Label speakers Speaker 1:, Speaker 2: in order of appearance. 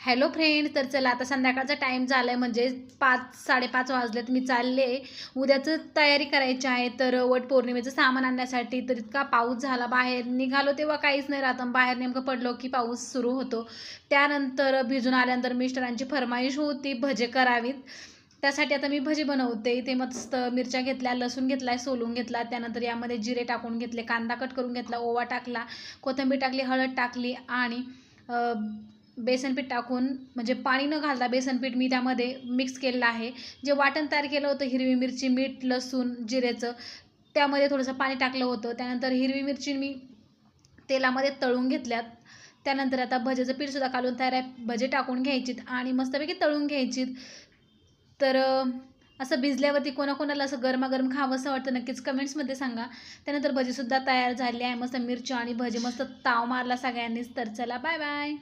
Speaker 1: Hello friend, तर चला आता संध्याकाळचा टाईम झाला आहे, म्हणजे 5-5:30 वाजलेत. मी चालले उद्याचं तयारी करायची आहे. तर वटपौर्णिमेचं सामान आणण्यासाठी. तर इतका पाऊस झाला, बाहेर निघालो तेव्हा काहीच नाही राहत, बाहेर नेमकं पडलो की पाऊस सुरू होतो. त्यानंतर भिजून आल्यानंतर मिस्टरांची फरमाईश होती भजे करावीत. त्यासाठी आता मी भजी बनवते. ते मस्त मिरच्या घेतल्या, लसूण घेतला, सोलून घेतला, त्यानंतर यामध्ये जिरे टाकून घेतले, कांदा कट करून घेतला, ओवा टाकला, कोथिंबीर टाकली, हळद टाकली आणि बेसनपीठ टाकून, म्हणजे पाणी न घालता बेसनपीठ मी त्यामध्ये मिक्स केलेलं आहे. जे वाटण तयार केलं होतं हिरवी मिरची, मीठ, लसूण, जिरेचं, त्यामध्ये थोडंसं पाणी टाकलं होतं. त्यानंतर हिरवी मिरची मी तेलामध्ये तळून घेतल्यात. त्यानंतर आता भजेचं पीठसुद्धा काढून तयार आहे. भजे टाकून घ्यायचीत आणि मस्तपैकी तळून घ्यायचीत. तर असं भिजल्यावरती कोणाकोणाला असं गरमागरम खावंसं वाटतं, नक्कीच कमेंट्समध्ये सांगा. त्यानंतर भजीसुद्धा तयार झाली आहे. मस्त मिरची आणि भजी मस्त ताव मारला सगळ्यांनीच. तर चला, बाय बाय.